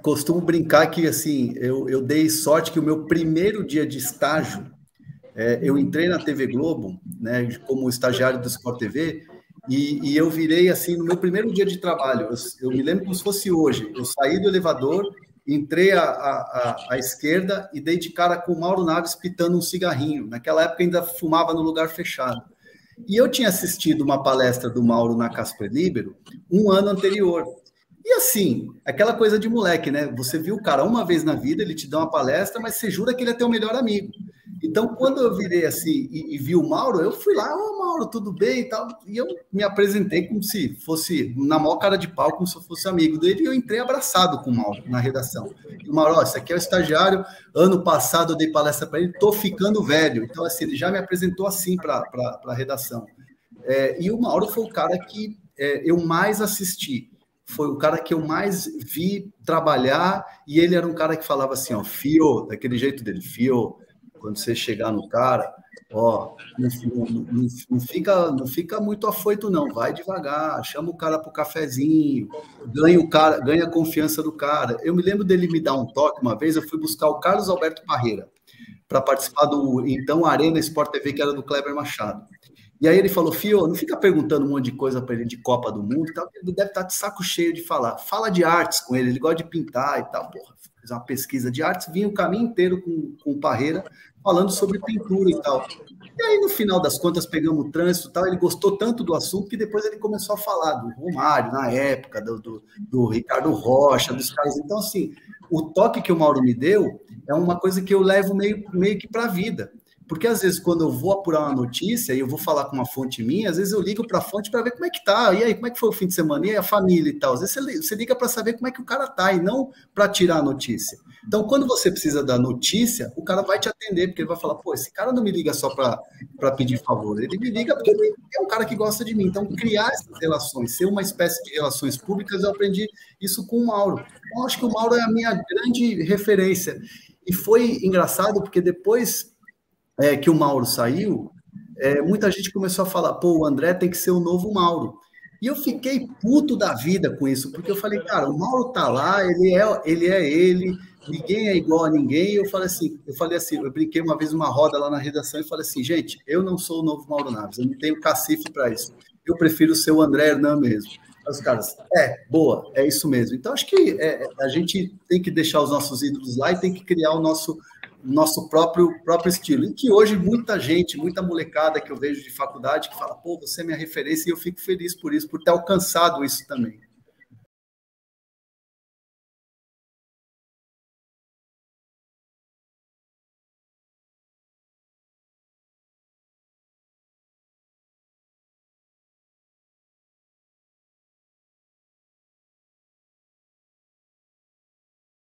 costumo brincar que, assim, eu dei sorte que o meu primeiro dia de estágio, eu entrei na TV Globo, né, como estagiário do Sport TV, e eu virei, assim, no meu primeiro dia de trabalho, eu me lembro como se fosse hoje, eu saí do elevador, entrei à esquerda e dei de cara com o Mauro Naves pitando um cigarrinho, naquela época ainda fumava no lugar fechado. E eu tinha assistido uma palestra do Mauro na Casper Libero um ano anterior. E assim, aquela coisa de moleque, né? Você viu o cara uma vez na vida, ele te dá uma palestra, mas você jura que ele é teu melhor amigo. Então, quando eu virei assim e vi o Mauro, eu fui lá, ô Mauro, tudo bem e tal. E eu me apresentei como se fosse, na maior cara de pau, como se eu fosse amigo dele, e eu entrei abraçado com o Mauro na redação. E o Mauro, ó, esse aqui é o estagiário, ano passado eu dei palestra para ele, tô ficando velho. Então, assim, ele já me apresentou assim para a redação. E o Mauro foi o cara que eu mais assisti. Foi o cara que eu mais vi trabalhar, e ele era um cara que falava assim, ó, fio, daquele jeito dele, fio, quando você chegar no cara, ó, não fica muito afoito, não, vai devagar, chama o cara para o cafezinho, ganha a confiança do cara. Eu me lembro dele me dar um toque uma vez, eu fui buscar o Carlos Alberto Parreira para participar do, então, Arena Sport TV, que era do Kleber Machado. E aí ele falou, Fio, não fica perguntando um monte de coisa para ele de Copa do Mundo e tal, ele deve estar de saco cheio de falar. Fala de artes com ele gosta de pintar e tal. Porra, fiz uma pesquisa de artes, vinha o caminho inteiro com o Parreira falando sobre pintura e tal. E aí, no final das contas, pegamos o trânsito e tal, ele gostou tanto do assunto que depois ele começou a falar do Romário, na época, do Ricardo Rocha, dos caras. Então, assim, o toque que o Mauro me deu é uma coisa que eu levo meio que para a vida. Porque, às vezes, quando eu vou apurar uma notícia e eu vou falar com uma fonte minha, às vezes eu ligo para a fonte para ver como é que tá, e aí, como é que foi o fim de semana, e aí, a família e tal. Às vezes você liga para saber como é que o cara tá, e não para tirar a notícia. Então, quando você precisa da notícia, o cara vai te atender, porque ele vai falar, pô, esse cara não me liga só para pedir favor, ele me liga porque ele é um cara que gosta de mim. Então, criar essas relações, ser uma espécie de relações públicas, eu aprendi isso com o Mauro. Então, acho que o Mauro é a minha grande referência. E foi engraçado, porque depois que o Mauro saiu, muita gente começou a falar, pô, o André tem que ser o novo Mauro. E eu fiquei puto da vida com isso, porque eu falei, cara, o Mauro tá lá, ele é ele, ninguém é igual a ninguém. E eu falei assim, eu brinquei uma vez uma roda lá na redação e falei assim, gente, eu não sou o novo Mauro Naves, eu não tenho cacife para isso. Eu prefiro ser o André Hernan mesmo. Aí os caras, boa, é isso mesmo. Então, acho que a gente tem que deixar os nossos ídolos lá e tem que criar o nosso próprio estilo. E que hoje muita gente, muita molecada que eu vejo de faculdade que fala, pô, você é minha referência, e eu fico feliz por isso, por ter alcançado isso também.